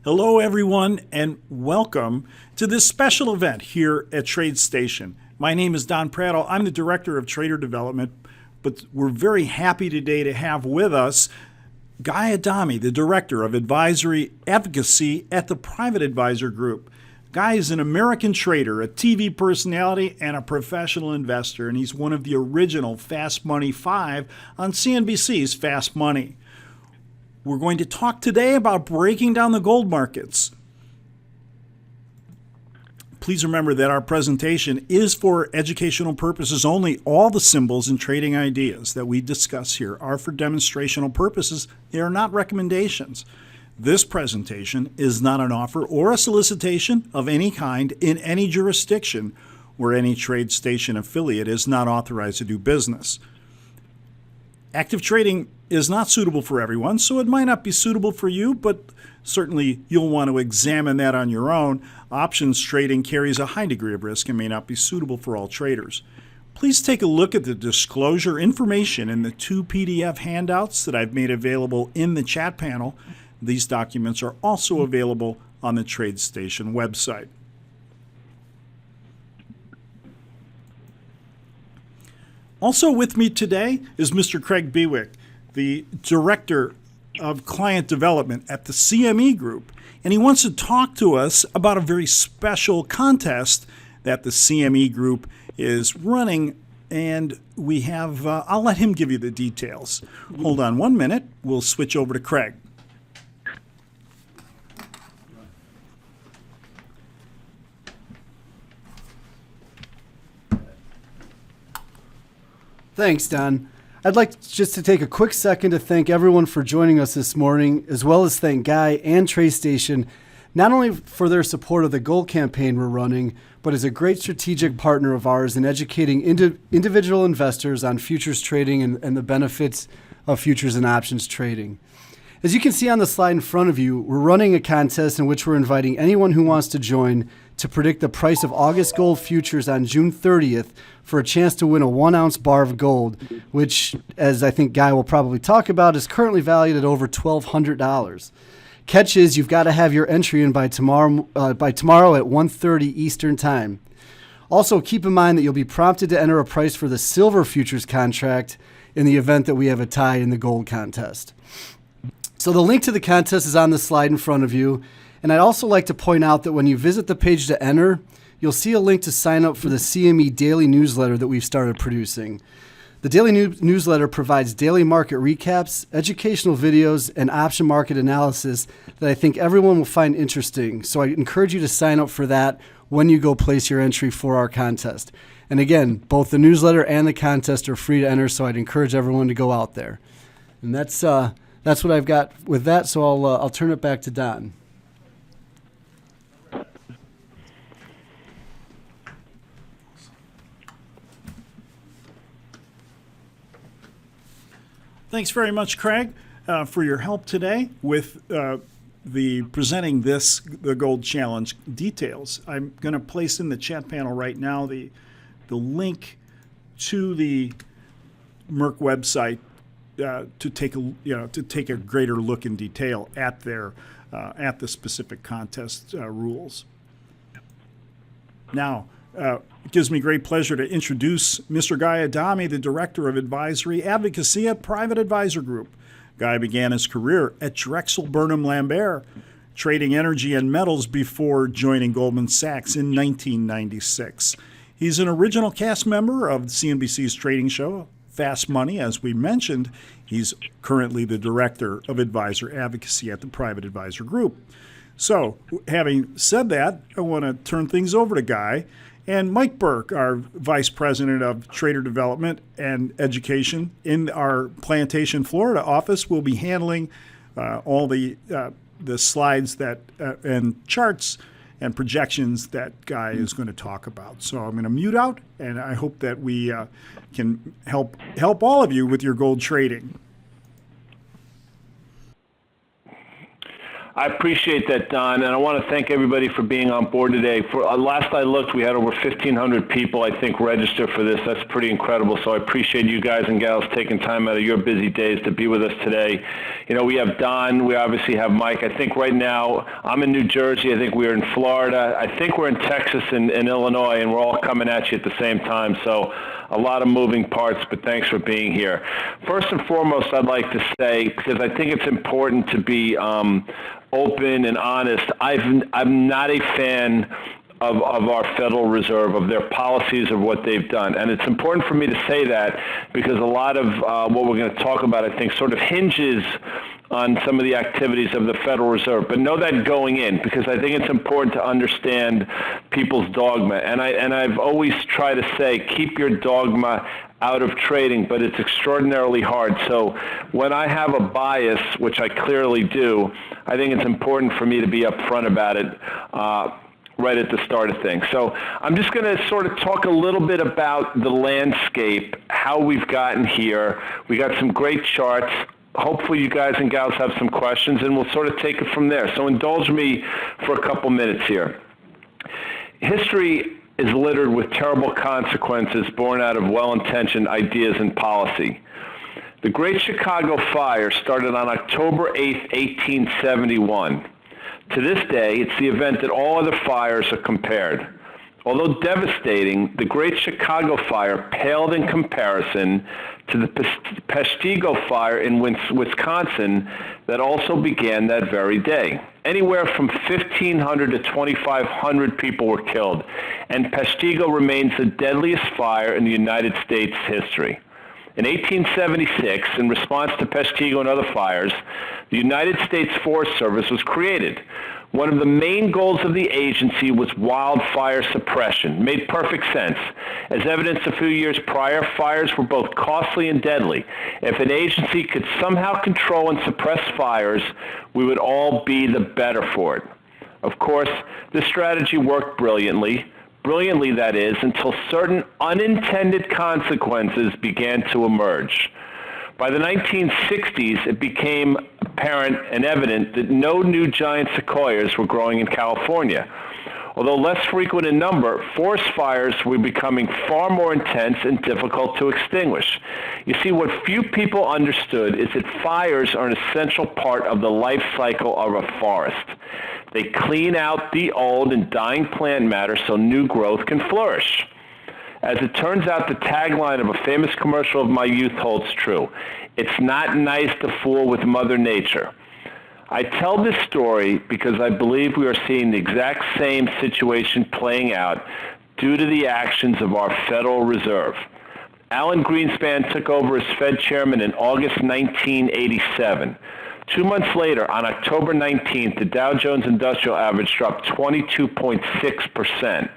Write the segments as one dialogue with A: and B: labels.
A: Hello, everyone, and welcome to this special event here at TradeStation. My name is Don Prattle. I'm the Director of Trader Development, but we're very happy today to have with us Guy Adami, the Director of Advocacy at the Private Advisor Group. Guy is an American trader, a TV personality, and a professional investor, and he's one of the original Fast Money 5 on CNBC's Fast Money. We're going to talk today about breaking down the gold markets. Please remember that our presentation is for educational purposes only. All the symbols and trading ideas that we discuss here are for demonstrational purposes. They are not recommendations. This presentation is not an offer or a solicitation of any kind in any jurisdiction where any TradeStation affiliate is not authorized to do business. Active trading is not suitable for everyone, so it might not be suitable for you, but certainly you'll want to examine that on your own. Options trading carries a high degree of risk and may not be suitable for all traders. Please take a look at the disclosure information in the 2 PDF handouts that I've made available in the chat panel. These documents are also available on the TradeStation website. Also with me today is Mr. Craig Bewick, the Director of Client Development at the CME Group, and he wants to talk to us about a very special contest that the CME Group is running, and we have, I'll let him give you the details. Hold on 1 minute, we'll switch over to Craig.
B: Thanks, Don. I'd like just to take a quick second to thank everyone for joining us this morning, as well as thank Guy and TradeStation, not only for their support of the gold campaign we're running, but as a great strategic partner of ours in educating individual investors on futures trading and the benefits of futures and options trading. As you can see on the slide in front of you, we're running a contest in which we're inviting anyone who wants to join to predict the price of August gold futures on June 30th for a chance to win a 1-ounce bar of gold, which, as I think Guy will probably talk about, is currently valued at over $1,200. Catch is you've got to have your entry in by tomorrow at 1:30 Eastern Time. Also, keep in mind that you'll be prompted to enter a price for the silver futures contract in the event that we have a tie in the gold contest. So the link to the contest is on the slide in front of you. And I'd also like to point out that when you visit the page to enter, you'll see a link to sign up for the CME daily newsletter that we've started producing. The daily newsletter provides daily market recaps, educational videos, and option market analysis that I think everyone will find interesting. So I encourage you to sign up for that when you go place your entry for our contest. And again, both the newsletter and the contest are free to enter, so I'd encourage everyone to go out there. And that's what I've got with that, so I'll turn it back to Don.
A: Thanks very much, Craig, for your help today with the presenting the Gold Challenge details. I'm going to place in the chat panel right now the link to the Merck website to take a greater look in detail at the specific contest rules. Now. It gives me great pleasure to introduce Mr. Guy Adami, the Director of Advocacy at Private Advisor Group. Guy began his career at Drexel Burnham Lambert, trading energy and metals before joining Goldman Sachs in 1996. He's an original cast member of CNBC's trading show, Fast Money. As we mentioned, he's currently the Director of Advisor Advocacy at the Private Advisor Group. So, having said that, I want to turn things over to Guy. And Mike Burke, our Vice President of Trader Development and Education in our Plantation, Florida office, will be handling all the slides and charts and projections that Guy is going to talk about. So I'm going to mute out, and I hope that we can help all of you with your gold trading.
C: I appreciate that, Don, and I want to thank everybody for being on board today. For last I looked, we had over 1,500 people, I think, register for this. That's pretty incredible. So I appreciate you guys and gals taking time out of your busy days to be with us today. You know, we have Don. We obviously have Mike. I think right now I'm in New Jersey. I think we're in Florida. I think we're in Texas and Illinois, and we're all coming at you at the same time. So a lot of moving parts, but thanks for being here. First and foremost, I'd like to say, because I think it's important to be open and honest, I'm not a fan of our Federal Reserve, of their policies, of what they've done. And it's important for me to say that because a lot of what we're going to talk about, I think, sort of hinges on some of the activities of the Federal Reserve. But know that going in, because I think it's important to understand people's dogma. And I've always tried to say, keep your dogma out of trading, but it's extraordinarily hard. So when I have a bias, which I clearly do, I think it's important for me to be upfront about it right at the start of things. So I'm just going to sort of talk a little bit about the landscape, how we've gotten here. We got some great charts. Hopefully you guys and gals have some questions, and we'll sort of take it from there. So indulge me for a couple minutes here. History is littered with terrible consequences born out of well-intentioned ideas and policy. The Great Chicago Fire started on October 8, 1871. To this day, it's the event that all other fires are compared. Although devastating, the Great Chicago Fire paled in comparison to the Peshtigo Fire in Wisconsin that also began that very day. Anywhere from 1,500 to 2,500 people were killed, and Peshtigo remains the deadliest fire in the United States history. In 1876, in response to Peshtigo and other fires, the United States Forest Service was created. One of the main goals of the agency was wildfire suppression. Made perfect sense. As evidenced a few years prior, fires were both costly and deadly. If an agency could somehow control and suppress fires, we would all be the better for it. Of course, this strategy worked brilliantly. Brilliantly, that is, until certain unintended consequences began to emerge. By the 1960s, it became apparent and evident that no new giant sequoias were growing in California. Although less frequent in number, forest fires were becoming far more intense and difficult to extinguish. You see, what few people understood is that fires are an essential part of the life cycle of a forest. They clean out the old and dying plant matter so new growth can flourish. As it turns out, the tagline of a famous commercial of my youth holds true. It's not nice to fool with Mother Nature. I tell this story because I believe we are seeing the exact same situation playing out due to the actions of our Federal Reserve. Alan Greenspan took over as Fed chairman in August 1987. 2 months later, on October 19th, the Dow Jones Industrial Average dropped 22.6%.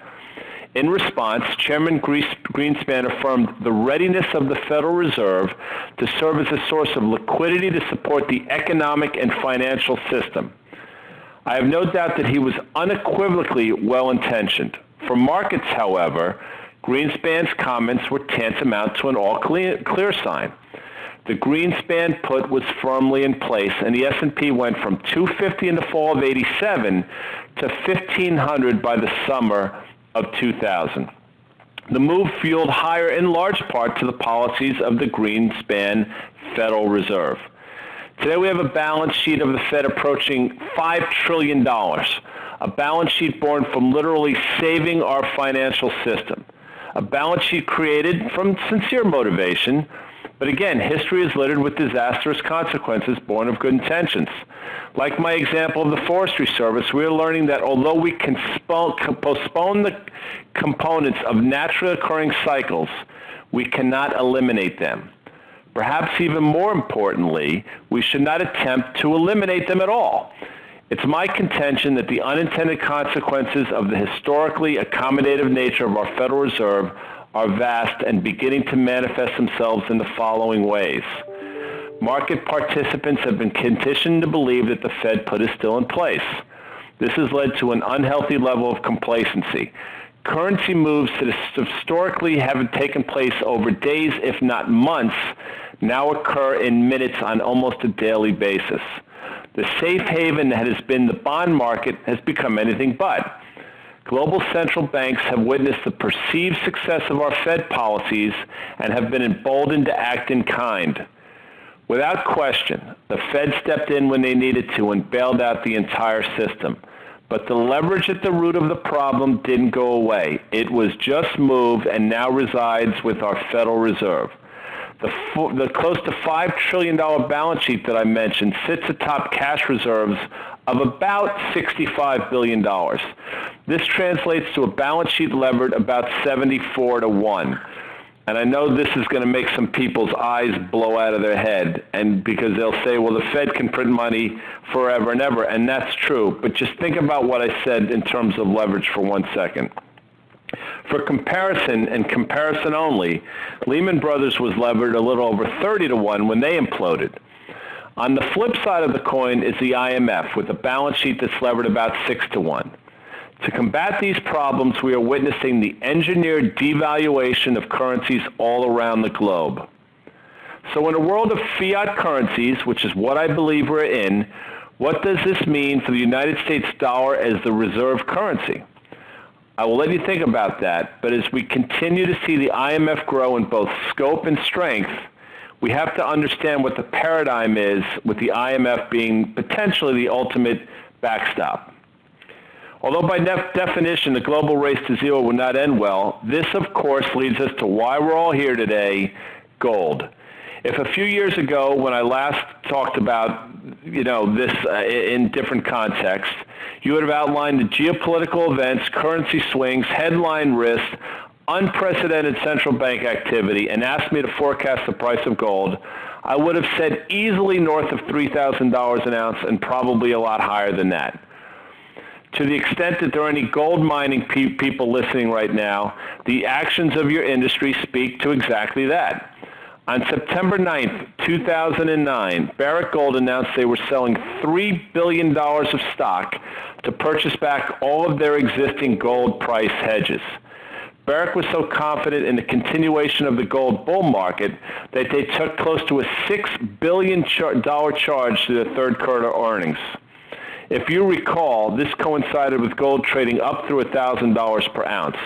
C: In response, Chairman Greenspan affirmed the readiness of the Federal Reserve to serve as a source of liquidity to support the economic and financial system. I have no doubt that he was unequivocally well-intentioned. For markets, however, Greenspan's comments were tantamount to an all-clear sign. The Greenspan put was firmly in place, and the S&P went from 250 in the fall of 87 to 1,500 by the summer of 2000. The move fueled higher in large part to the policies of the Greenspan Federal Reserve. Today we have a balance sheet of the Fed approaching $5 trillion, a balance sheet born from literally saving our financial system, a balance sheet created from sincere motivation. But again, history is littered with disastrous consequences born of good intentions. Like my example of the Forestry Service, we are learning that although we can postpone the components of naturally occurring cycles, we cannot eliminate them. Perhaps even more importantly, we should not attempt to eliminate them at all. It's my contention that the unintended consequences of the historically accommodative nature of our Federal Reserve are vast and beginning to manifest themselves in the following ways. Market participants have been conditioned to believe that the Fed put is still in place. This has led to an unhealthy level of complacency. Currency moves that historically have taken place over days, if not months, now occur in minutes on almost a daily basis. The safe haven that has been the bond market has become anything but. Global central banks have witnessed the perceived success of our Fed policies and have been emboldened to act in kind. Without question, the Fed stepped in when they needed to and bailed out the entire system. But the leverage at the root of the problem didn't go away. It was just moved and now resides with our Federal Reserve. The close to $5 trillion balance sheet that I mentioned sits atop cash reserves of about $65 billion. This translates to a balance sheet levered about 74 to 1. And I know this is going to make some people's eyes blow out of their head, and because they'll say, well, the Fed can print money forever and ever, and that's true. But just think about what I said in terms of leverage for 1 second. For comparison, and comparison only, Lehman Brothers was levered a little over 30 to 1 when they imploded. On the flip side of the coin is the IMF, with a balance sheet that's levered about 6 to 1. To combat these problems, we are witnessing the engineered devaluation of currencies all around the globe. So in a world of fiat currencies, which is what I believe we're in, what does this mean for the United States dollar as the reserve currency? I will let you think about that, but as we continue to see the IMF grow in both scope and strength, we have to understand what the paradigm is, with the IMF being potentially the ultimate backstop. Although by definition the global race to zero will not end well, this of course leads us to why we're all here today, gold. If a few years ago, when I last talked about this in different contexts, you would have outlined the geopolitical events, currency swings, headline risk, unprecedented central bank activity, and asked me to forecast the price of gold, I would have said easily north of $3,000 an ounce and probably a lot higher than that. To the extent that there are any gold mining people listening right now, the actions of your industry speak to exactly that. On September 9th, 2009, Barrick Gold announced they were selling $3 billion of stock to purchase back all of their existing gold price hedges. Barrick was so confident in the continuation of the gold bull market that they took close to a $6 billion charge to their third quarter earnings. If you recall, this coincided with gold trading up through $1,000 per ounce.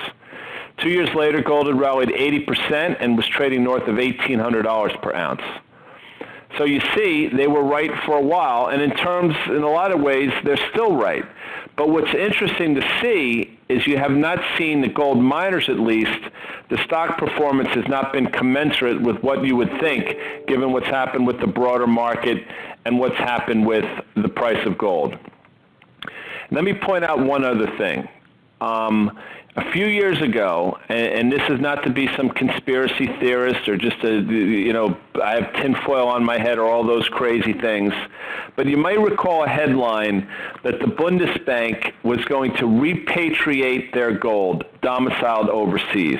C: 2 years later, gold had rallied 80% and was trading north of $1,800 per ounce. So you see, they were right for a while, and in a lot of ways, they're still right. But what's interesting to see is you have not seen the gold miners, at least, the stock performance has not been commensurate with what you would think, given what's happened with the broader market and what's happened with the price of gold. Let me point out one other thing. A few years ago, and this is not to be some conspiracy theorist or just I have tinfoil on my head or all those crazy things, but you might recall a headline that the Bundesbank was going to repatriate their gold domiciled overseas.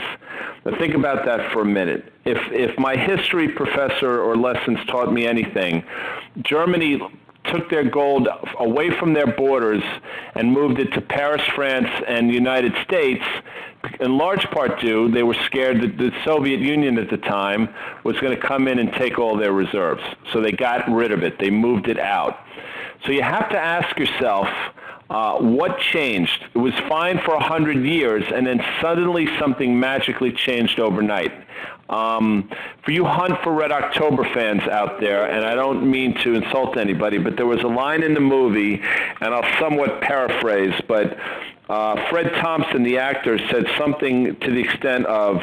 C: Now think about that for a minute. If my history professor or lessons taught me anything, Germany took their gold away from their borders and moved it to Paris, France, and the United States, in large part due, they were scared that the Soviet Union at the time was going to come in and take all their reserves. So they got rid of it. They moved it out. So you have to ask yourself, what changed? It was fine for 100 years, and then suddenly something magically changed overnight. For you Hunt for Red October fans out there, and I don't mean to insult anybody, but there was a line in the movie, and I'll somewhat paraphrase, but Fred Thompson, the actor, said something to the extent of,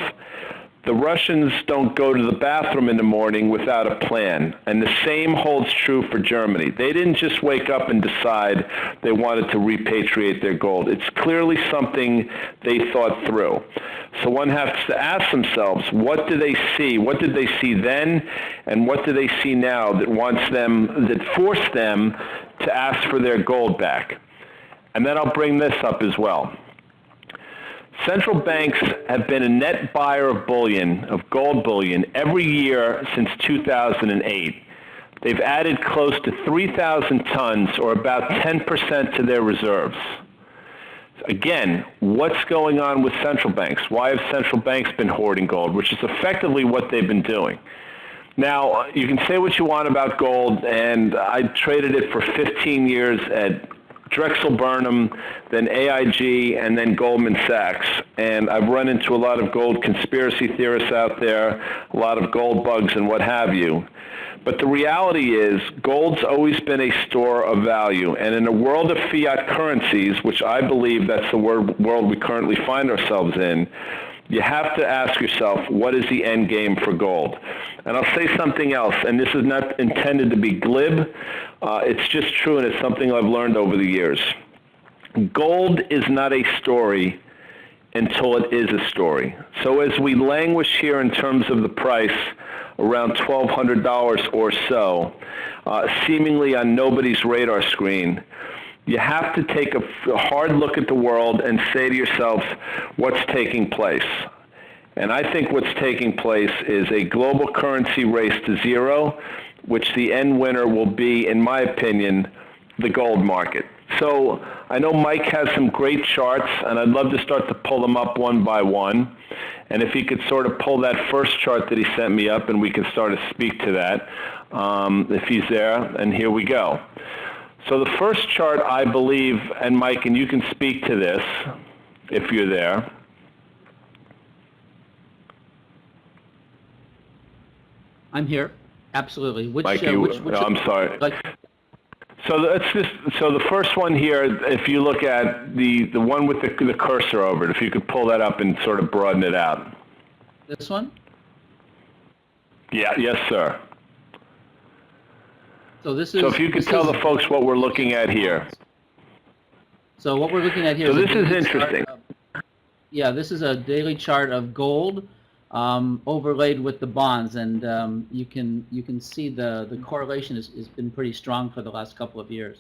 C: the Russians don't go to the bathroom in the morning without a plan. And the same holds true for Germany. They didn't just wake up and decide they wanted to repatriate their gold. It's clearly something they thought through. So one has to ask themselves, what do they see? What did they see then? And what do they see now that forced them to ask for their gold back? And then I'll bring this up as well. Central banks have been a net buyer of bullion, of gold bullion, every year since 2008. They've added close to 3,000 tons, or about 10% to their reserves. Again, what's going on with central banks? Why have central banks been hoarding gold, which is effectively what they've been doing? Now, you can say what you want about gold, and I traded it for 15 years at Drexel Burnham, then AIG, and then Goldman Sachs. And I've run into a lot of gold conspiracy theorists out there, a lot of gold bugs and what have you. But the reality is gold's always been a store of value. And in a world of fiat currencies, which I believe that's the world we currently find ourselves in, you have to ask yourself, what is the end game for gold? And I'll say something else, and this is not intended to be glib. It's just true, and it's something I've learned over the years. Gold is not a story until it is a story. So as we languish here in terms of the price, around $1,200 or so, seemingly on nobody's radar screen, you have to take a hard look at the world and say to yourself, what's taking place? And I think what's taking place is a global currency race to zero, which the end winner will be, in my opinion, the gold market. So I know Mike has some great charts, and I'd love to start to pull them up one by one. And if he could sort of pull that first chart that he sent me up, and we can start to speak to that, if he's there, and here we go. So the first chart, I believe, and Mike, and you can speak to this if you're there.
D: I'm here. Absolutely. Which,
C: Mike,
D: which
C: I'm sorry.
D: Like,
C: So the first one here, if you look at the one with the cursor over it, if you could pull that up and sort of broaden it out.
D: this one?
C: Yeah, yes, sir.
D: So this is.
C: So if you could tell the folks what we're looking at here.
D: So what we're looking at here.
C: So
D: is a
C: this is
D: daily
C: interesting.
D: chart yeah, this is a daily chart of gold overlaid with the bonds, and you can see the correlation has been pretty strong for the last couple of years.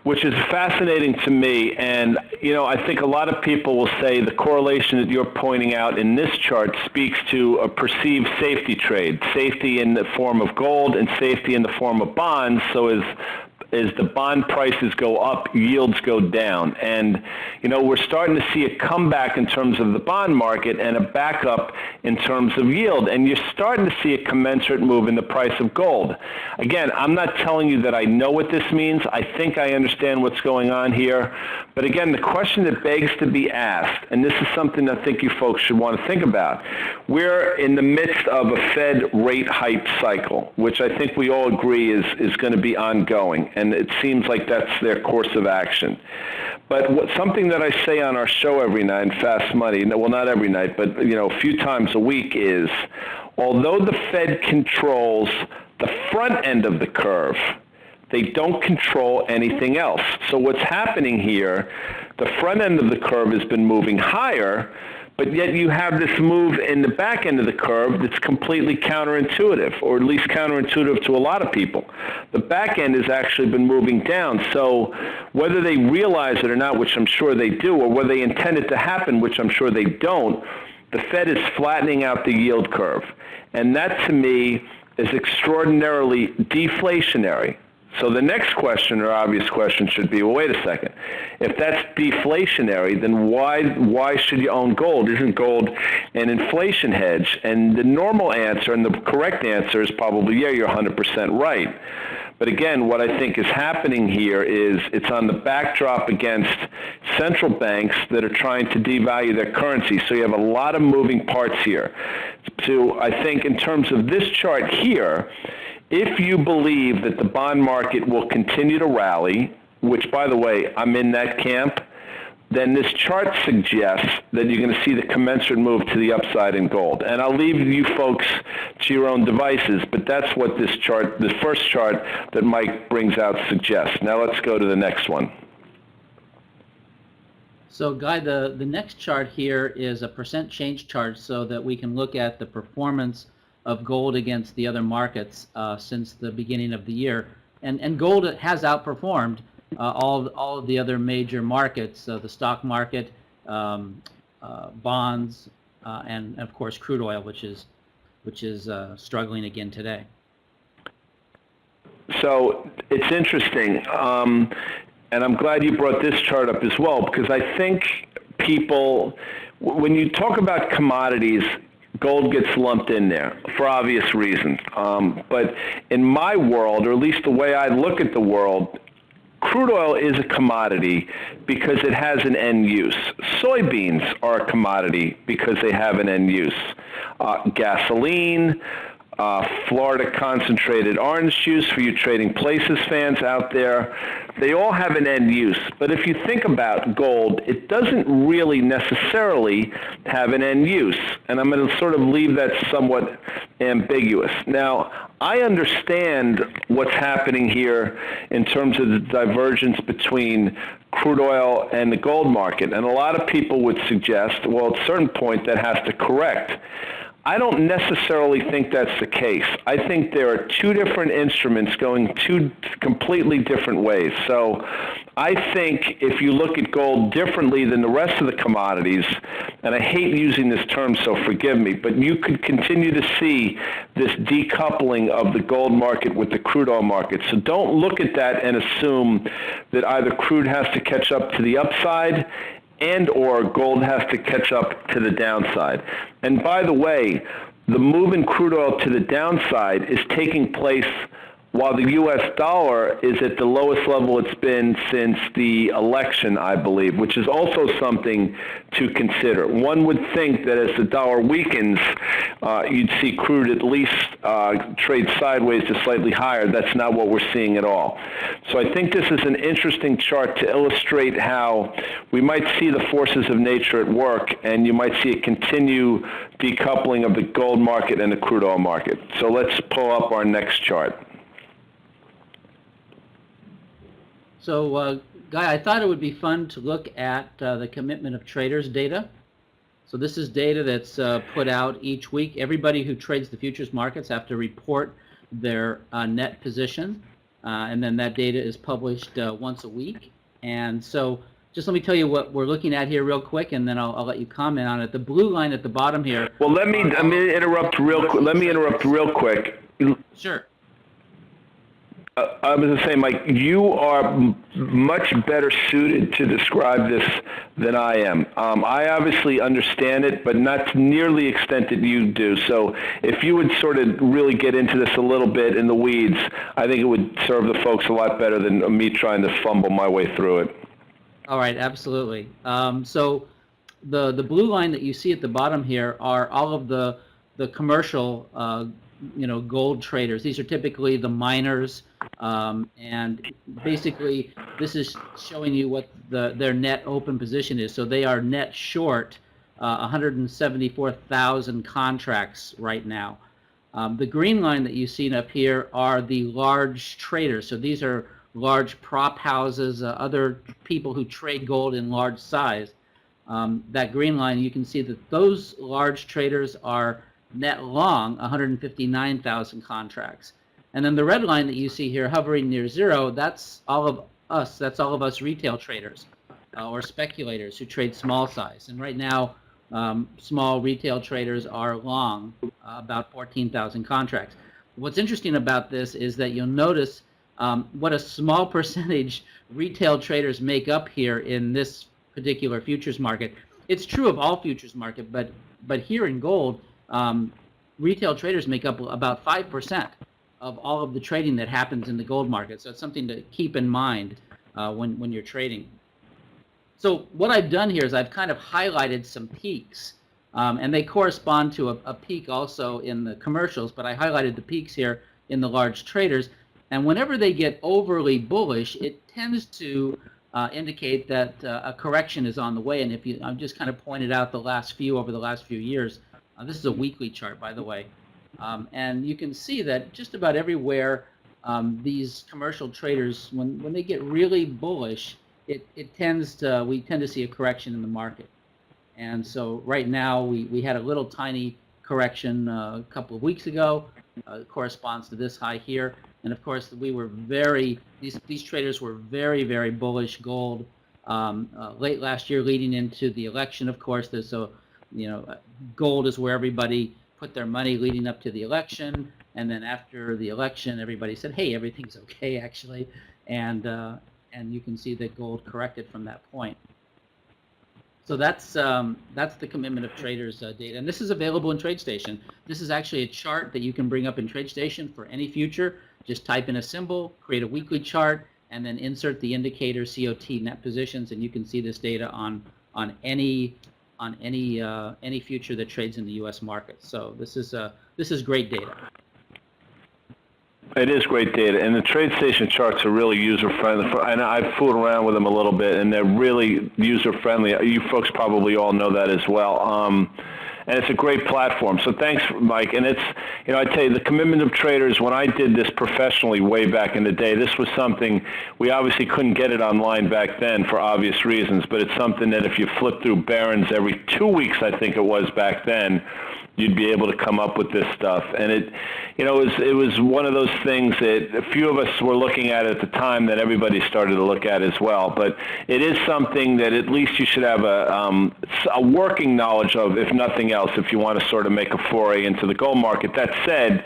C: Which is fascinating to me, and I think a lot of people will say the correlation that you're pointing out in this chart speaks to a perceived safety trade, safety in the form of gold and safety in the form of bonds. So as the bond prices go up, yields go down. And, we're starting to see a comeback in terms of the bond market and a backup in terms of yield. And you're starting to see a commensurate move in the price of gold. Again, I'm not telling you that I know what this means. I think I understand what's going on here. But again, the question that begs to be asked, and this is something I think you folks should want to think about. We're in the midst of a Fed rate hike cycle, which I think we all agree is going to be ongoing. And it seems like that's their course of action. But something that I say on our show every night in Fast Money, well, not every night, but a few times a week, is although the Fed controls the front end of the curve, they don't control anything else. So what's happening here, the front end of the curve has been moving higher, but yet you have this move in the back end of the curve that's completely counterintuitive, or at least counterintuitive to a lot of people. The back end has actually been moving down. So whether they realize it or not, which I'm sure they do, or whether they intend it to happen, which I'm sure they don't, the Fed is flattening out the yield curve. And that, to me, is extraordinarily deflationary. So the next question, or obvious question, should be, well, wait a second. If that's deflationary, then why should you own gold? Isn't gold an inflation hedge? And the normal answer and the correct answer is probably, yeah, you're 100% right. But again, what I think is happening here is it's on the backdrop against central banks that are trying to devalue their currency. So you have a lot of moving parts here. So I think in terms of this chart here, if you believe that the bond market will continue to rally, which, by the way, I'm in that camp, then this chart suggests that you're going to see the commensurate move to the upside in gold. And I'll leave you folks to your own devices, but that's what this chart, the first chart that Mike brings out, suggests. Now let's go to the next one.
D: So, Guy, the next chart here is a percent change chart so that we can look at the performance of gold against the other markets since the beginning of the year. And gold has outperformed all of the other major markets, the stock market, bonds, and of course crude oil, which is struggling again today.
C: So it's interesting. and I'm glad you brought this chart up as well, because I think people, when you talk about commodities, gold gets lumped in there for obvious reasons. But in my world, or at least the way I look at the world, crude oil is a commodity because it has an end use. Soybeans are a commodity because they have an end use. Gasoline, Florida concentrated orange juice for you Trading Places fans out there, they all have an end use. But if you think about gold, it doesn't really necessarily have an end use. And I'm going to sort of leave that somewhat ambiguous. Now, I understand what's happening here in terms of the divergence between crude oil and the gold market. And a lot of people would suggest, well, at a certain point that has to correct. I don't necessarily think that's the case. I think there are two different instruments going two completely different ways. So I think if you look at gold differently than the rest of the commodities, and I hate using this term, so forgive me, but you could continue to see this decoupling of the gold market with the crude oil market. So don't look at that and assume that either crude has to catch up to the upside and or gold has to catch up to the downside. And by the way, the move in crude oil to the downside is taking place while the U.S. dollar is at the lowest level it's been since the election, I believe, which is also something to consider. One would think that as the dollar weakens, you'd see crude at least trade sideways to slightly higher. That's not what we're seeing at all. So I think this is an interesting chart to illustrate how we might see the forces of nature at work, and you might see a continued decoupling of the gold market and the crude oil market. So let's pull up our next chart.
D: So, Guy, I thought it would be fun to look at the commitment of traders data. So this is data that's put out each week. Everybody who trades the futures markets have to report their net position, and then that data is published once a week. And so just let me tell you what we're looking at here real quick, and then I'll let you comment on it. The blue line at the bottom here.
C: Well, let me interrupt real quick.
D: Sure.
C: I was going to say, Mike, you are much better suited to describe this than I am. I obviously understand it, but not to nearly the extent that you do. So if you would sort of really get into this a little bit in the weeds, I think it would serve the folks a lot better than me trying to fumble my way through it.
D: All right, absolutely. So the blue line that you see at the bottom here are all of the commercial gold traders. These are typically the miners, and basically this is showing you what their net open position is. So they are net short 174,000 contracts right now. The green line that you've seen up here are the large traders. So these are large prop houses, other people who trade gold in large size. That green line, you can see that those large traders are net long 159,000 contracts. And then the red line that you see here hovering near zero, that's all of us. That's all of us retail traders or speculators who trade small size. And right now, small retail traders are long about 14,000 contracts. What's interesting about this is that you'll notice what a small percentage retail traders make up here in this particular futures market. It's true of all futures market, but here in gold, retail traders make up about 5% of all of the trading that happens in the gold market. So it's something to keep in mind when you're trading. So what I've done here is I've kind of highlighted some peaks, and they correspond to a peak also in the commercials, but I highlighted the peaks here in the large traders. And whenever they get overly bullish, it tends to indicate that a correction is on the way. And I've just kind of pointed out over the last few years. This is a weekly chart, by the way. And you can see that just about everywhere these commercial traders, when they get really bullish, we tend to see a correction in the market. And so right now we had a little tiny correction a couple of weeks ago. It corresponds to this high here. And of course, these traders were very, very bullish gold late last year, leading into the election. Of course, gold is where everybody put their money leading up to the election, and then after the election, everybody said, "Hey, everything's okay, actually," and and you can see that gold corrected from that point. So that's the commitment of traders data, and this is available in TradeStation. This is actually a chart that you can bring up in TradeStation for any future. Just type in a symbol, create a weekly chart, and then insert the indicator COT net positions, and you can see this data on any future that trades in the U.S. market. So this is great data.
C: It is great data, and the TradeStation charts are really user-friendly. And I've fooled around with them a little bit, and they're really user-friendly. You folks probably all know that as well. And it's a great platform. So thanks, Mike. And it's, I tell you, the commitment of traders, when I did this professionally way back in the day, this was something, we obviously couldn't get it online back then for obvious reasons, but it's something that if you flip through Barron's every 2 weeks, I think it was back then, you'd be able to come up with this stuff. And it was one of those things that a few of us were looking at the time that everybody started to look at as well. But it is something that at least you should have a working knowledge of, if nothing else, if you want to sort of make a foray into the gold market. That said,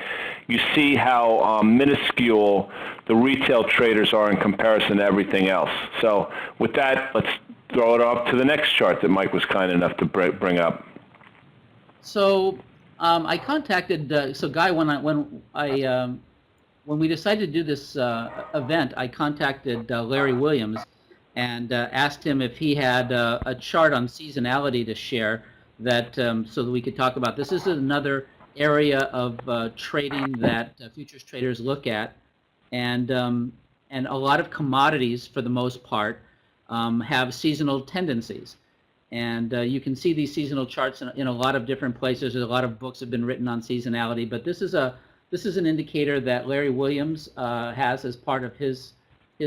C: you see how minuscule the retail traders are in comparison to everything else. So with that, let's throw it up to the next chart that Mike was kind enough to bring up.
D: So I contacted Guy, when we decided to do this event, I contacted Larry Williams and asked him if he had a chart on seasonality to share that so that we could talk about. This is another area of trading that futures traders look at, and a lot of commodities, for the most part, have seasonal tendencies. And you can see these seasonal charts in a lot of different places. There's a lot of books have been written on seasonality, but this is an indicator that Larry Williams has as part of his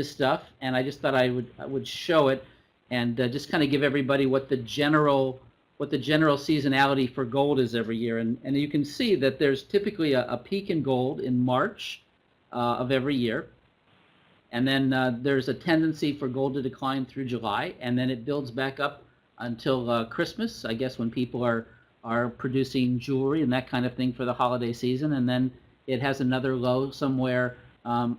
D: stuff. And I just thought I would show it and just kind of give everybody what the general seasonality for gold is every year. And you can see that there's typically a peak in gold in March of every year. And then there's a tendency for gold to decline through July, and then it builds back up until Christmas, I guess, when people are producing jewelry and that kind of thing for the holiday season, and then it has another low somewhere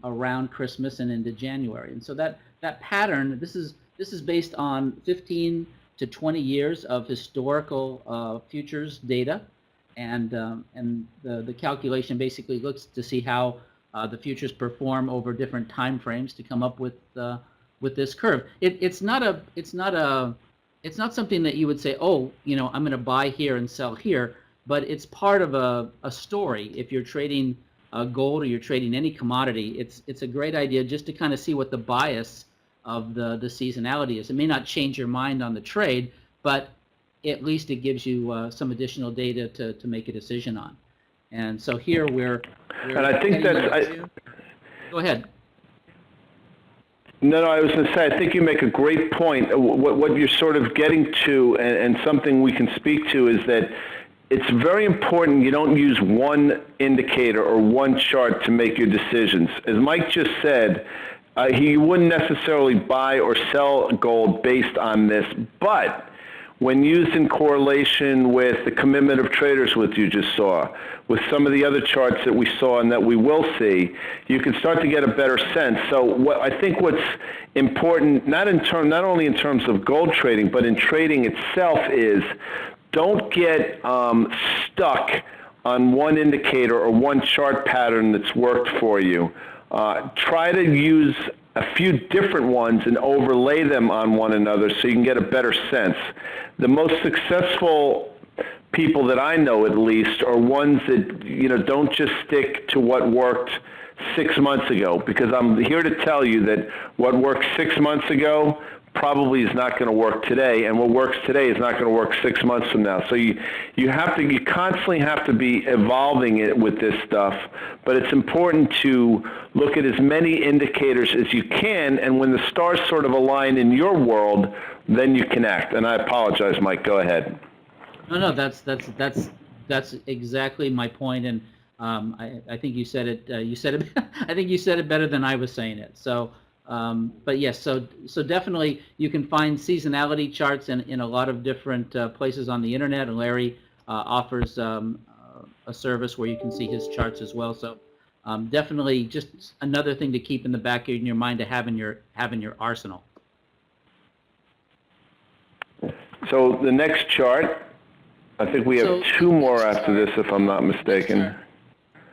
D: around Christmas and into January. And so that pattern, this is based on 15 to 20 years of historical futures data, and the calculation basically looks to see how the futures perform over different time frames to come up with this curve. It's not something that you would say, oh, I'm going to buy here and sell here, but it's part of a story. If you're trading gold or you're trading any commodity, it's a great idea just to kind of see what the bias of the seasonality is. It may not change your mind on the trade, but at least it gives you some additional data to make a decision on. And so here we're
C: and I think
D: go ahead.
C: No, I was going to say, I think you make a great point. What you're sort of getting to, and something we can speak to, is that it's very important you don't use one indicator or one chart to make your decisions. As Mike just said, he wouldn't necessarily buy or sell gold based on this, but when used in correlation with the commitment of traders, which you just saw, with some of the other charts that we saw and that we will see, you can start to get a better sense. So I think what's important, not only in terms of gold trading, but in trading itself, is don't get stuck on one indicator or one chart pattern that's worked for you. Try to use a few different ones and overlay them on one another so you can get a better sense. The most successful people that I know, at least, are ones that don't just stick to what worked 6 months ago, because I'm here to tell you that what worked 6 months ago probably is not going to work today, and what works today is not going to work 6 months from now. So you constantly have to be evolving it with this stuff, but it's important to look at as many indicators as you can, and when the stars sort of align in your world, then you connect. And I apologize, Mike, go ahead.
D: No, that's exactly my point, and I think you said it. I think you said it better than I was saying it. So. But yes, so definitely you can find seasonality charts in a lot of different places on the internet, and Larry offers a service where you can see his charts as well. So definitely just another thing to keep in the back of your mind to have in your arsenal.
C: So the next chart, I think we have two more after this, if I'm not mistaken.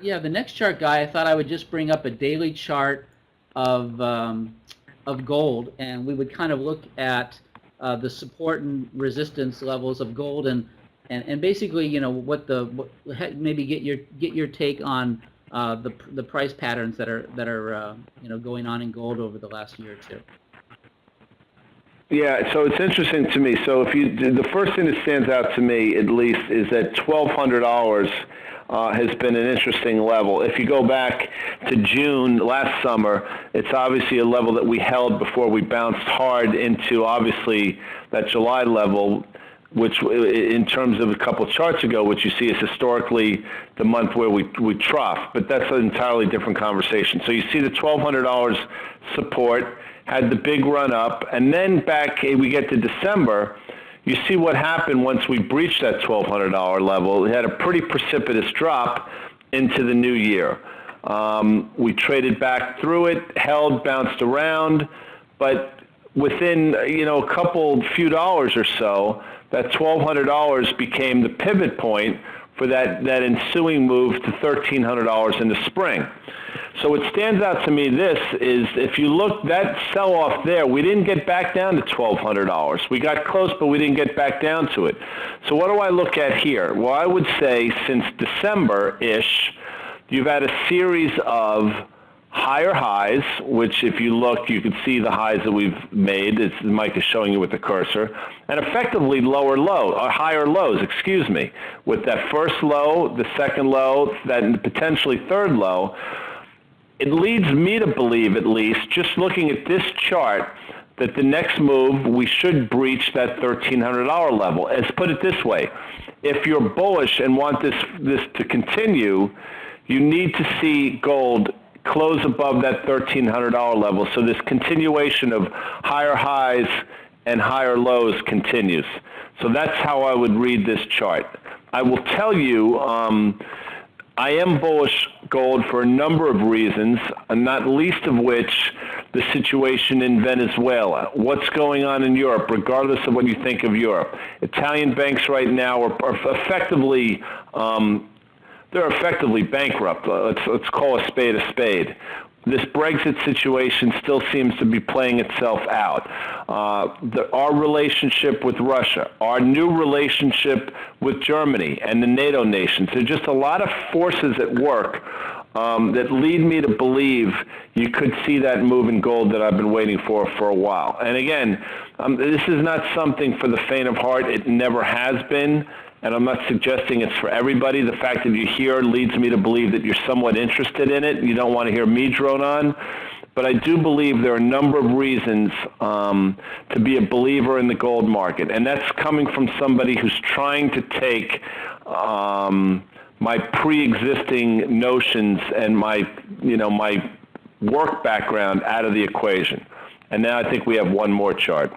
D: Yeah, the next chart, Guy, I thought I would just bring up a daily chart of gold, and we would kind of look at the support and resistance levels of gold, and basically, you know, maybe get your take on the price patterns that are you know, going on in gold over the last year or two.
C: Yeah, so it's interesting to me. So the first thing that stands out to me, at least, is that $1,200 has been an interesting level. If you go back to June last summer, it's obviously a level that we held before we bounced hard into, obviously, that July level, which in terms of a couple charts ago, which you see is historically the month where we trough. But that's an entirely different conversation. So you see the $1,200 support, had the big run up, and then back we get to December, you see what happened once we breached that $1,200 level. It had a pretty precipitous drop into the new year. We traded back through it, held, bounced around, but within, you know, a few dollars or so, that $1,200 became the pivot point for that ensuing move to $1,300 in the spring. So what stands out to me this is, if you look, that sell-off there, we didn't get back down to $1,200. We got close, but we didn't get back down to it. So what do I look at here? Well, I would say since December-ish, you've had a series of higher highs, which if you look, you can see the highs that we've made. Mike is showing you with the cursor. And effectively higher lows, excuse me, with that first low, the second low, that potentially third low. It leads me to believe, at least, just looking at this chart, that the next move, we should breach that $1,300 level. Let's put it this way. If you're bullish and want this to continue, you need to see gold close above that $1,300 level. So this continuation of higher highs and higher lows continues. So that's how I would read this chart. I will tell you, I am bullish gold for a number of reasons, and not least of which the situation in Venezuela. What's going on in Europe, regardless of what you think of Europe. Italian banks right now are effectively they're effectively bankrupt. Let's call a spade a spade. This Brexit situation still seems to be playing itself out. Our relationship with Russia, our new relationship with Germany and the NATO nations, there are just a lot of forces at work that lead me to believe you could see that move in gold that I've been waiting for a while. And again, this is not something for the faint of heart. It never has been. And I'm not suggesting it's for everybody. The fact that you're here leads me to believe that you're somewhat interested in it. You don't want to hear me drone on. But I do believe there are a number of reasons to be a believer in the gold market. And that's coming from somebody who's trying to take my pre-existing notions and my work background out of the equation. And now I think we have one more chart.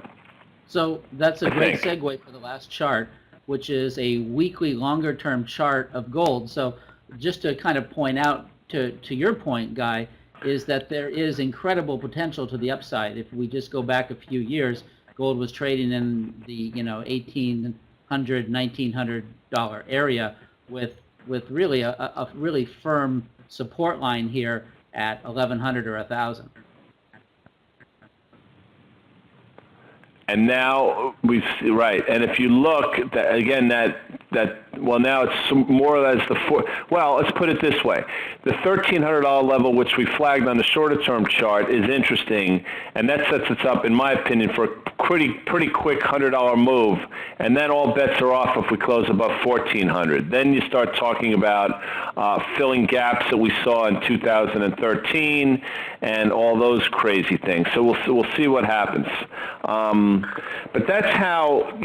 D: So that's a great segue for the last chart, which is a weekly longer-term chart of gold. So just to kind of point out to your point, Guy, is that there is incredible potential to the upside. If we just go back a few years, gold was trading in the $1,800, $1,900 area with really a really firm support line here at 1,100 or 1,000.
C: And now we see, right. And if you look again, well, now it's more or less well, let's put it this way. The $1,300 level, which we flagged on the shorter term chart, is interesting. And that sets us up, in my opinion, for a pretty quick $100 move. And then all bets are off if we close above 1,400. Then you start talking about filling gaps that we saw in 2013 and all those crazy things. So we'll see what happens. But that's how,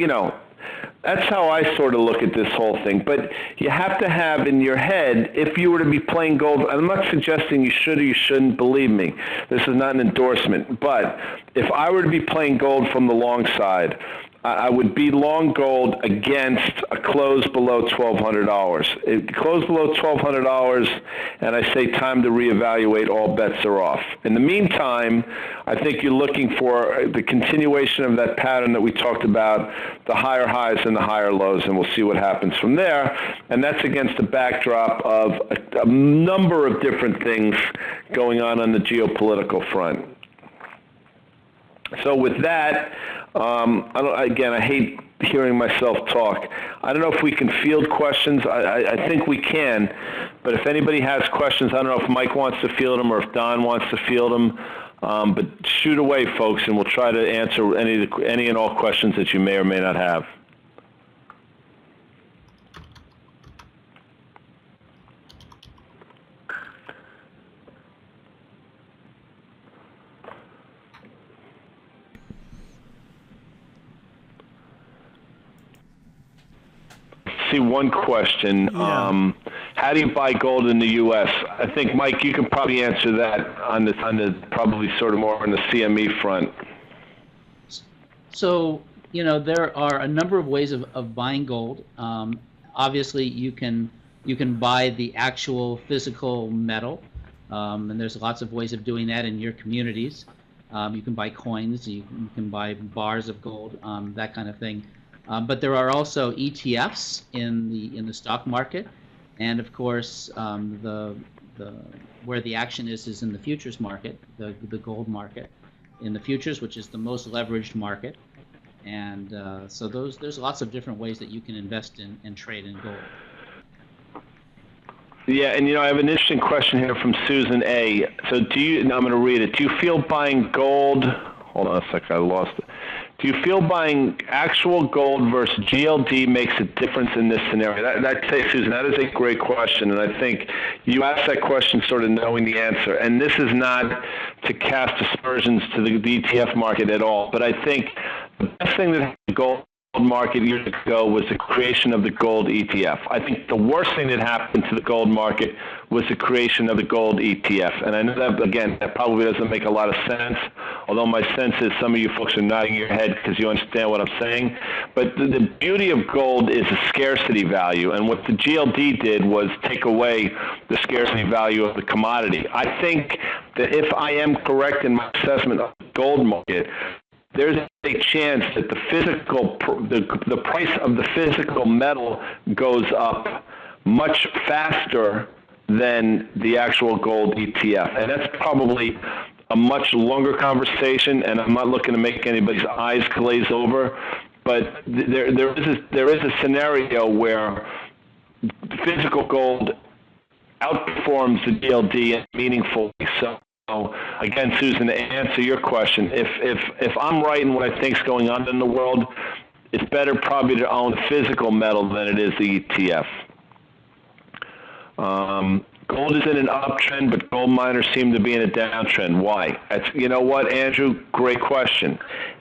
C: That's how I sort of look at this whole thing. But you have to have in your head, if you were to be playing gold, I'm not suggesting you should or you shouldn't, believe me. This is not an endorsement. But if I were to be playing gold from the long side, I would be long gold against a close below $1,200. It close below $1,200, and I say time to reevaluate. All bets are off. In the meantime, I think you're looking for the continuation of that pattern that we talked about, the higher highs and the higher lows, and we'll see what happens from there. And that's against the backdrop of a number of different things going on the geopolitical front. So with that, I hate hearing myself talk. I don't know if we can field questions. I think we can, but if anybody has questions, I don't know if Mike wants to field them or if Don wants to field them. But shoot away, folks, and we'll try to answer any and all questions that you may or may not have. See one question.
A: Yeah.
C: How do you buy gold in the U.S.? I think, Mike, you can probably answer that on the probably sort of more on the CME front.
D: So, there are a number of ways of buying gold. Obviously, you can buy the actual physical metal, and there's lots of ways of doing that in your communities. You can buy coins, you can buy bars of gold, that kind of thing. But there are also ETFs in the stock market, and of course, where the action is in the futures market, the gold market, in the futures, which is the most leveraged market, and so there's lots of different ways that you can invest in and trade in gold.
C: Yeah, and I have an interesting question here from Susan A. So I'm going to read it. Do you feel buying gold? Hold on a second, I lost it. Do you feel buying actual gold versus GLD makes a difference in this scenario? Susan, that is a great question, and I think you asked that question sort of knowing the answer. And this is not to cast aspersions to the ETF market at all, but I think the best thing that happened to the gold market years ago was the creation of the gold ETF. I think the worst thing that happened to the gold market was the creation of the gold ETF. And I know that, again, that probably doesn't make a lot of sense, although my sense is some of you folks are nodding your head because you understand what I'm saying. But the beauty of gold is a scarcity value, and what the GLD did was take away the scarcity value of the commodity. I think that if I am correct in my assessment of the gold market, there's a chance that the price of the physical metal goes up much faster than the actual gold ETF. And that's probably a much longer conversation, and I'm not looking to make anybody's eyes glaze over, but there is a scenario where physical gold outperforms the GLD meaningfully. So again, Susan, to answer your question, if I'm right in what I think is going on in the world, it's better probably to own physical metal than it is the ETF. Gold is in an uptrend, but gold miners seem to be in a downtrend. Why? You know what, Andrew? Great question.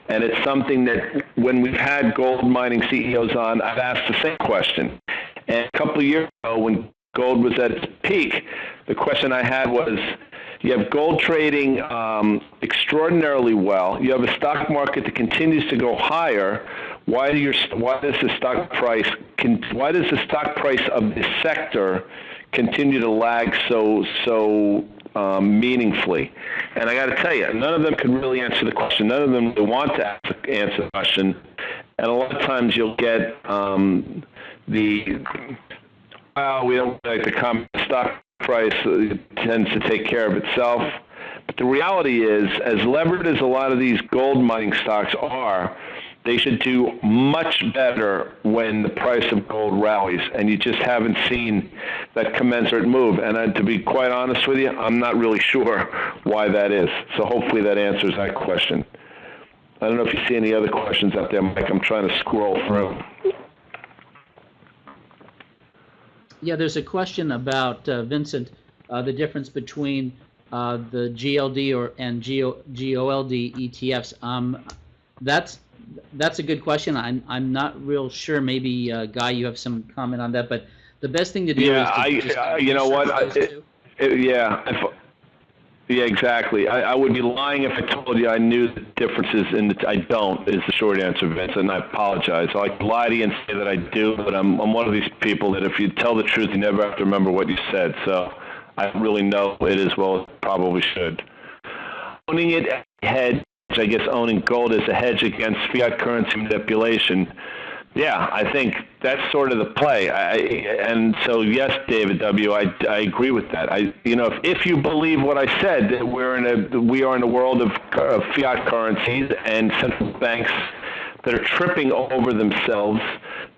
C: And it's something that when we've had gold mining CEOs on, I've asked the same question. And a couple of years ago, when gold was at its peak, the question I had was, you have gold trading extraordinarily well. You have a stock market that continues to go higher. Why does the stock price of this sector continue to lag so meaningfully? And I got to tell you, none of them can really answer the question. None of them really want to answer the question. And a lot of times you'll get we don't like the common stock price tends to take care of itself. But the reality is, as levered as a lot of these gold mining stocks are, they should do much better when the price of gold rallies, and you just haven't seen that commensurate move. And to be quite honest with you, I'm not really sure why that is. So hopefully that answers that question. I don't know if you see any other questions out there, Mike. I'm trying to scroll through.
D: Yeah, there's a question about, Vincent, the difference between the GLD and GOLD ETFs. That's a good question. I'm not real sure. Maybe Guy, you have some comment on that. But the best thing to do is to just
C: you know what?
D: research those two.
C: Yeah, exactly. I would be lying if I told you I knew the differences in the. I don't is the short answer, Vince, and I apologize. I could lie to you and say that I do, but I'm one of these people that if you tell the truth, you never have to remember what you said. So I don't really know it as well as I probably should. Owning it as a hedge, I guess owning gold as a hedge against fiat currency manipulation. Yeah, I think that's sort of the play. And so, yes, David W., I agree with that. If you believe what I said, that we are in a world of fiat currencies and central banks that are tripping over themselves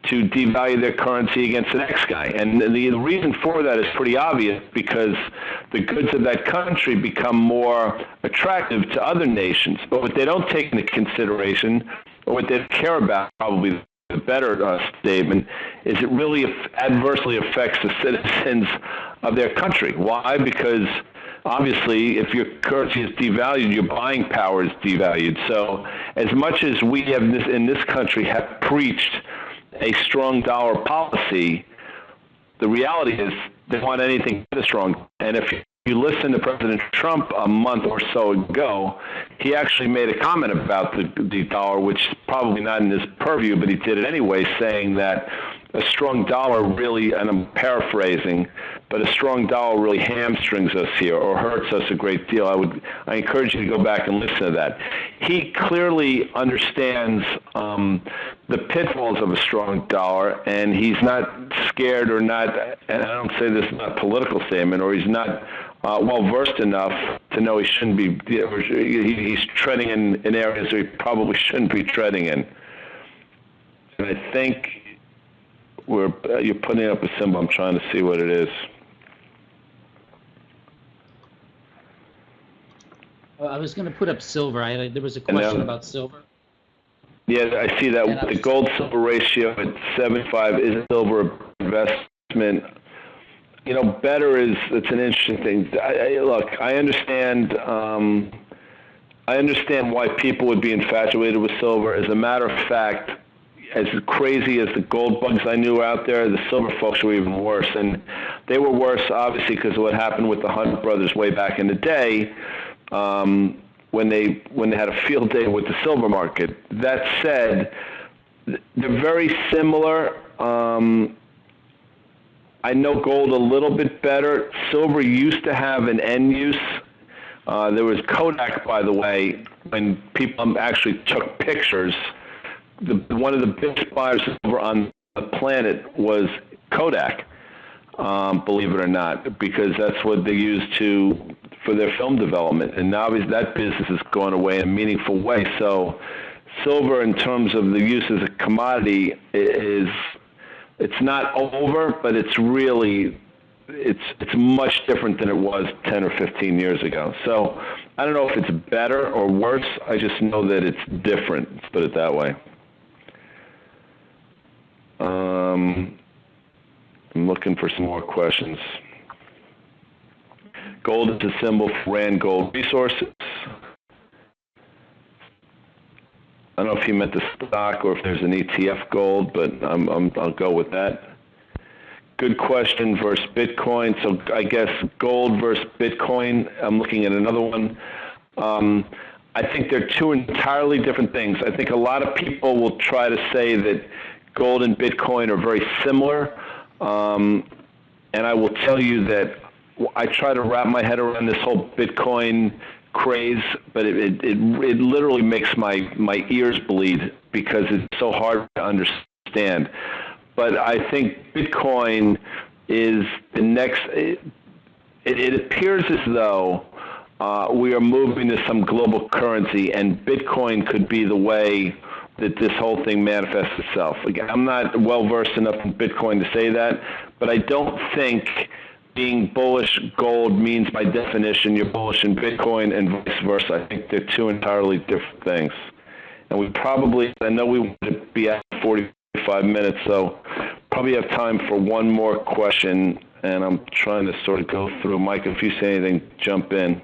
C: to devalue their currency against the next guy. And the reason for that is pretty obvious, because the goods of that country become more attractive to other nations. But what they don't take into consideration, or what they care about, probably the better statement, is it really adversely affects the citizens of their country. Why? Because obviously, if your currency is devalued, your buying power is devalued. So as much as we have in this country have preached a strong dollar policy, the reality is they want anything but a strong. And if you listen to President Trump a month or so ago, he actually made a comment about the dollar, which is probably not in his purview, but he did it anyway, saying that a strong dollar really, and I'm paraphrasing, but a strong dollar really hamstrings us here or hurts us a great deal. I encourage you to go back and listen to that. He clearly understands the pitfalls of a strong dollar, and he's not scared or not, and I don't say this is not a political statement, or he's not well-versed enough to know he shouldn't be, he's treading in areas where he probably shouldn't be treading in. And I think you're putting up a symbol. I'm trying to see what it is.
D: I was going to put up silver. There was a question about silver.
C: Yeah, I see that. The gold-silver ratio at 75 is silver investment. Better it's an interesting thing. Look, I understand why people would be infatuated with silver. As a matter of fact, as crazy as the gold bugs I knew out there, the silver folks were even worse. And they were worse, obviously, because of what happened with the Hunt brothers way back in the day, when they had a field day with the silver market. That said, they're very similar. I know gold a little bit better. Silver used to have an end use. There was Kodak, by the way, when people actually took pictures. One of the biggest buyers of silver on the planet was Kodak, believe it or not, because that's what they used for their film development. And now that business is going away in a meaningful way. So silver, in terms of the use as a commodity, it's not over, but it's much different than it was 10 or 15 years ago. So I don't know if it's better or worse. I just know that it's different, let's put it that way. I'm looking for some more questions. Gold is a symbol for Rand Gold Resources. I don't know if he meant the stock or if there's an ETF gold, but I'll go with that. Good question versus Bitcoin. So I guess gold versus Bitcoin. I'm looking at another one. I think they're two entirely different things. I think a lot of people will try to say that gold and Bitcoin are very similar. And I will tell you that I try to wrap my head around this whole Bitcoin craze, but it literally makes my ears bleed because it's so hard to understand. But I think Bitcoin is the next. It appears as though we are moving to some global currency, and Bitcoin could be the way that this whole thing manifests itself. Again, I'm not well-versed enough in Bitcoin to say that, but I don't think being bullish gold means by definition you're bullish in Bitcoin and vice versa. I think they're two entirely different things. And I know we want to be at 45 minutes, so probably have time for one more question, and I'm trying to sort of go through. Mike, if you say anything, jump in.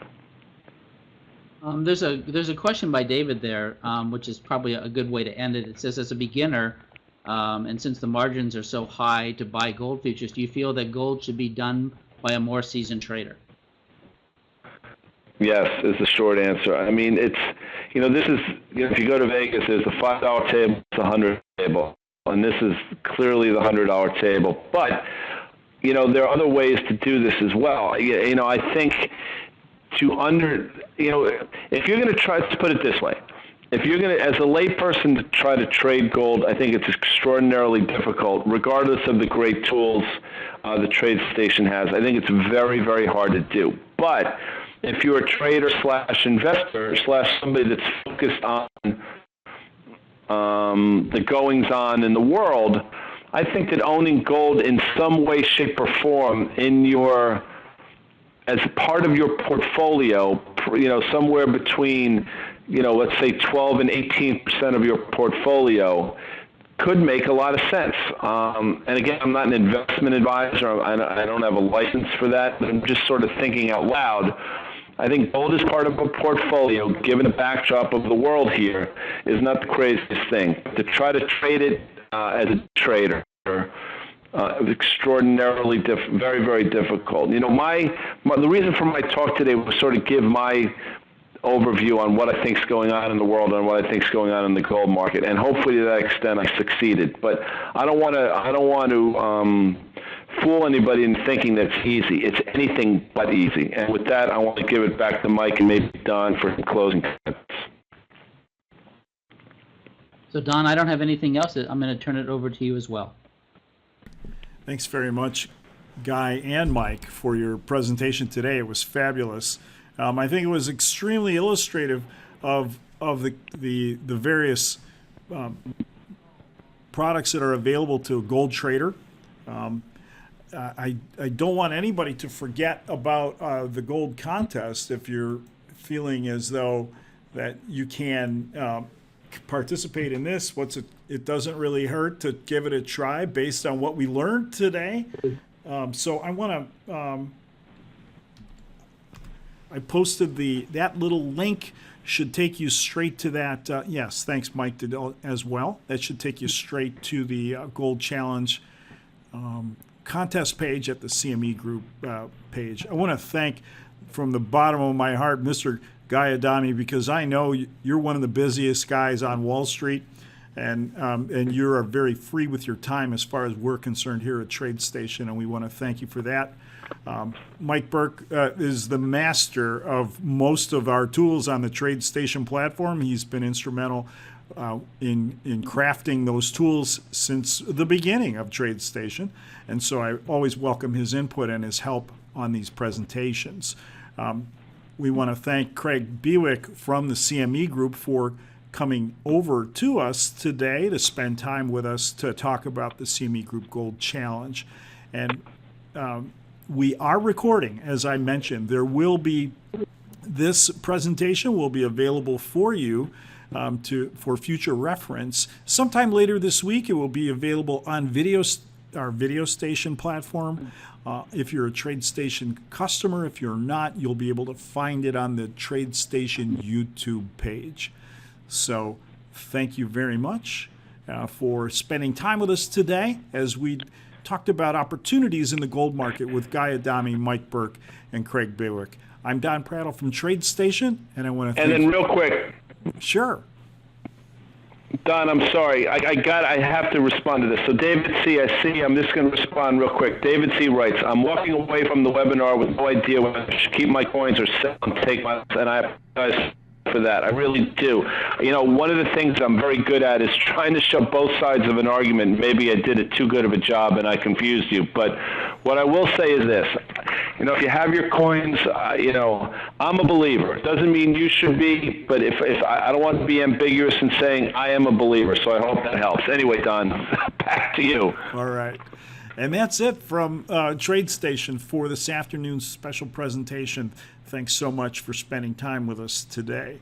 D: There's a question by David there, which is probably a good way to end it. It says, as a beginner, and since the margins are so high to buy gold futures, do you feel that gold should be done by a more seasoned trader?
C: Yes, is the short answer. I mean, it's, this is, if you go to Vegas, there's the $5 table, it's a $100 table, and this is clearly the $100 table. But, there are other ways to do this as well. I think if you're going to try to put it this way, if you're going to, as a layperson, to try to trade gold, I think it's extraordinarily difficult, regardless of the great tools the TradeStation has. I think it's very, very hard to do. But if you're a trader / investor / somebody that's focused on the goings-on in the world, I think that owning gold in some way, shape, or form as part of your portfolio, somewhere between, let's say 12 and 18% of your portfolio, could make a lot of sense. And again, I'm not an investment advisor. I don't have a license for that, but I'm just sort of thinking out loud. I think gold is part of a portfolio, given the backdrop of the world here, is not the craziest thing. To try to trade it as a trader is extraordinarily very, very difficult. The reason for my talk today was sort of give my overview on what I think is going on in the world and what I think is going on in the gold market, and hopefully to that extent I succeeded. But I don't want to fool anybody into thinking that's easy. It's anything but easy. And with that, I want to give it back to Mike and maybe Don for some closing comments.
D: So Don, I don't have anything else. I'm going to turn it over to you as well.
A: Thanks very much, Guy and Mike, for your presentation today. It was fabulous. I think it was extremely illustrative of the various products that are available to a gold trader. I don't want anybody to forget about the gold contest. If you're feeling as though that you can participate in this, it doesn't really hurt to give it a try based on what we learned today. So I want to. I posted that little link should take you straight to that. Yes, thanks, Mike, did as well. That should take you straight to the Gold Challenge contest page at the CME Group page. I want to thank from the bottom of my heart Mr. Guy Adami, because I know you're one of the busiest guys on Wall Street, and you are very free with your time as far as we're concerned here at TradeStation, and we want to thank you for that. Mike Burke is the master of most of our tools on the TradeStation platform. He's been instrumental in crafting those tools since the beginning of TradeStation, and so I always welcome his input and his help on these presentations. We want to thank Craig Bewick from the CME Group for coming over to us today to spend time with us to talk about the CME Group Gold Challenge. And we are recording, as I mentioned. This presentation will be available for you for future reference. Sometime later this week, it will be available on our VideoStation platform. If you're a TradeStation customer, if you're not, you'll be able to find it on the TradeStation YouTube page. So thank you very much for spending time with us today as we talked about opportunities in the gold market with Guy Adami, Mike Burke, and Craig Bewick. I'm Don Prattle from TradeStation, and I want to thank you.
C: And then real quick.
A: Sure.
C: Don, I'm sorry. I have to respond to this. So David C., I see. I'm just going to respond real quick. David C. writes, I'm walking away from the webinar with no idea whether I should keep my coins or sell and take my, and I apologize for that. I really do. One of the things I'm very good at is trying to show both sides of an argument. Maybe I did it too good of a job and I confused you. But what I will say is this. If you have your coins, I'm a believer. It doesn't mean you should be, but if I don't want to be ambiguous in saying I am a believer, so I hope that helps. Anyway, Don, back to you.
A: All right. And that's it from TradeStation for this afternoon's special presentation. Thanks so much for spending time with us today.